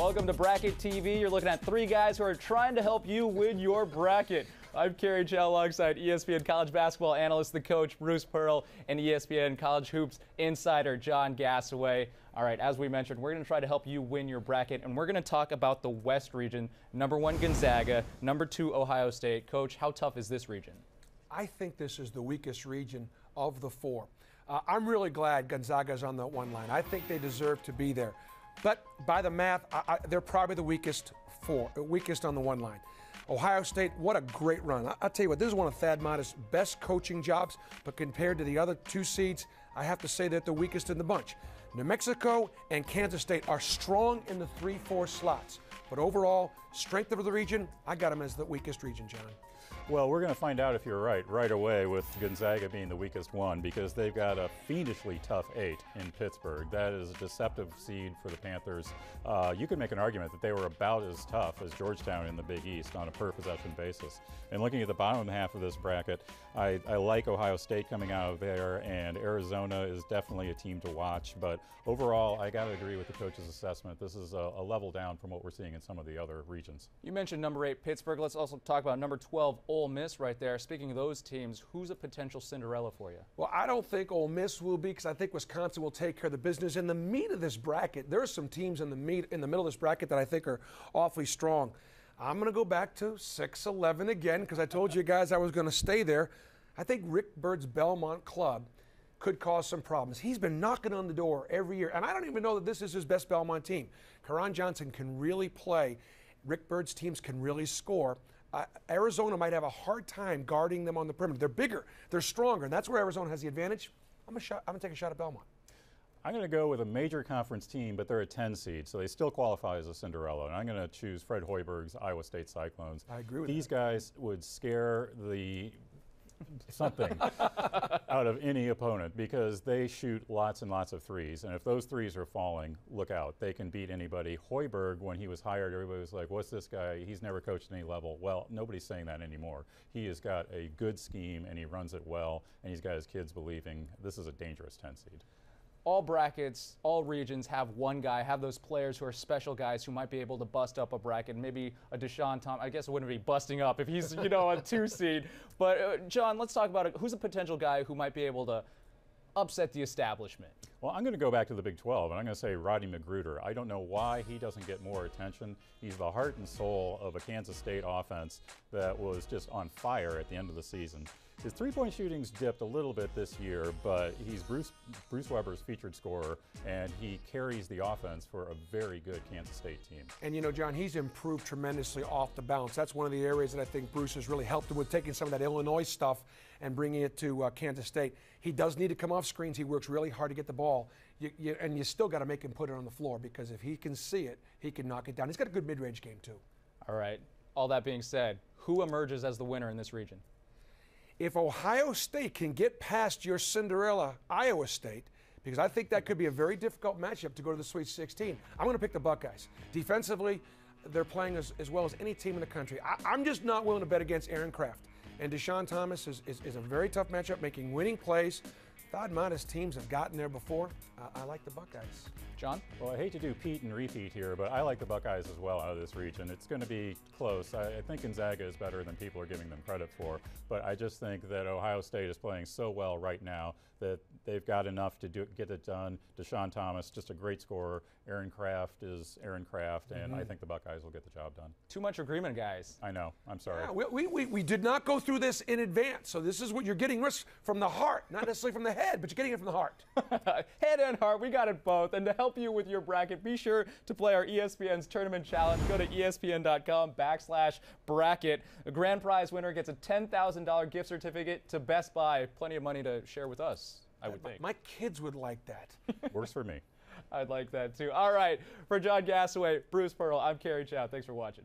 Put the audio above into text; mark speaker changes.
Speaker 1: Welcome to Bracket TV. You're looking at three guys who are trying to help you win your bracket. I'm Kerry Chow alongside ESPN college basketball analyst, the coach, Bruce Pearl, and ESPN college hoops insider, John Gassaway. All right, as we mentioned, we're going to try to help you win your bracket, and we're going to talk about the West region. Number 1, Gonzaga. Number 2, Ohio State. Coach, how tough is this region?
Speaker 2: I think this is the weakest region of the four. I'm really glad Gonzaga's on the one line. I think they deserve to be there. But by the math, they're probably the weakest on the one line. Ohio State, what a great run. I'll tell you what, this is one of Thad Matta's best coaching jobs, but compared to the other two seeds, I have to say that they're the weakest in the bunch. New Mexico and Kansas State are strong in the 3-4 slots. But overall, strength of the region, I got them as the weakest region, John.
Speaker 3: Well, we're going to find out if you're right away with Gonzaga being the weakest one, because they've got a fiendishly tough 8 in Pittsburgh. That is a deceptive seed for the Panthers. You could make an argument that they were about as tough as Georgetown in the Big East on a per-possession basis. And looking at the bottom half of this bracket, I like Ohio State coming out of there, and Arizona is definitely a team to watch. But overall, I got to agree with the coach's assessment. This is a level down from what we're seeing in some of the other regions.
Speaker 1: You mentioned number 8, Pittsburgh. Let's also talk about number 12, Ole Miss right there. Speaking of those teams, who's a potential Cinderella for you?
Speaker 2: Well, I don't think Ole Miss will be, because I think Wisconsin will take care of the business. In the meat of this bracket, there are some teams in the middle of this bracket that I think are awfully strong. I'm going to go back to 6-11 again, because I told you guys I was going to stay there. I think Rick Byrd's Belmont club could cause some problems. He's been knocking on the door every year, and I don't even know that this is his best Belmont team. Karan Johnson can really play. Rick Byrd's teams can really score. Arizona might have a hard time guarding them on the perimeter. They're bigger, they're stronger, and that's where Arizona has the advantage. I'm going to take a shot at Belmont.
Speaker 3: I'm going to go with a major conference team, but they're a 10 seed, so they still qualify as a Cinderella. And I'm going to choose Fred Hoiberg's Iowa State Cyclones.
Speaker 2: I agree with
Speaker 3: These
Speaker 2: that.
Speaker 3: guys would scare something out of any opponent, because they shoot lots and lots of threes, and if those threes are falling, look out. They can beat anybody. Hoiberg, when he was hired, everybody was like, what's this guy? He's never coached any level. Well, nobody's saying that anymore. He has got a good scheme, and he runs it well, and he's got his kids believing this is a dangerous 10 seed.
Speaker 1: All brackets, all regions have one guy, have those players who are special guys who might be able to bust up a bracket. Maybe a Deshaun Thomas, I guess it wouldn't be busting up if he's, a 2 seed. But John, let's talk about it. Who's a potential guy who might be able to upset the establishment?
Speaker 3: Well, I'm going to go back to the Big 12, and I'm going to say Rodney McGruder. I don't know why he doesn't get more attention. He's the heart and soul of a Kansas State offense that was just on fire at the end of the season. His three-point shooting's dipped a little bit this year, but he's Bruce Weber's featured scorer, and he carries the offense for a very good Kansas State team.
Speaker 2: And John, he's improved tremendously off the bounce. That's one of the areas that I think Bruce has really helped him with, taking some of that Illinois stuff and bringing it to Kansas State. He does need to come off screens. He works really hard to get the ball, and you still got to make him put it on the floor, because if he can see it, he can knock it down. He's got a good mid-range game, too.
Speaker 1: All right. All that being said, who emerges as the winner in this region?
Speaker 2: If Ohio State can get past your Cinderella Iowa State, because I think that could be a very difficult matchup to go to the Sweet 16, I'm going to pick the Buckeyes. Defensively, they're playing as well as any team in the country. I'm just not willing to bet against Aaron Kraft. And Deshaun Thomas is a very tough matchup, making winning plays. Thad Matta's teams have gotten there before. I like the Buckeyes.
Speaker 1: John?
Speaker 3: Well, I hate to do Pete and repeat here, but I like the Buckeyes as well out of this region. It's going to be close. I think Gonzaga is better than people are giving them credit for, but I just think that Ohio State is playing so well right now that they've got enough to get it done. Deshaun Thomas, just a great scorer. Aaron Kraft is Aaron Kraft, and I think the Buckeyes will get the job done.
Speaker 1: Too much agreement, guys.
Speaker 3: I know. I'm sorry.
Speaker 2: Yeah, we did not go through this in advance, so this is what you're getting from the heart, not necessarily from the head, but you're getting it from the heart.
Speaker 1: Head and heart, we got it both. And to help you with your bracket, be sure to play our ESPN's Tournament Challenge. Go to ESPN.com/bracket. The grand prize winner gets a $10,000 gift certificate to Best Buy. Plenty of money to share with us, I would think.
Speaker 2: My kids would like that.
Speaker 3: Works for me.
Speaker 1: I'd like that too. All right, for John Gassaway, Bruce Pearl, I'm Kerry Chow. Thanks for watching.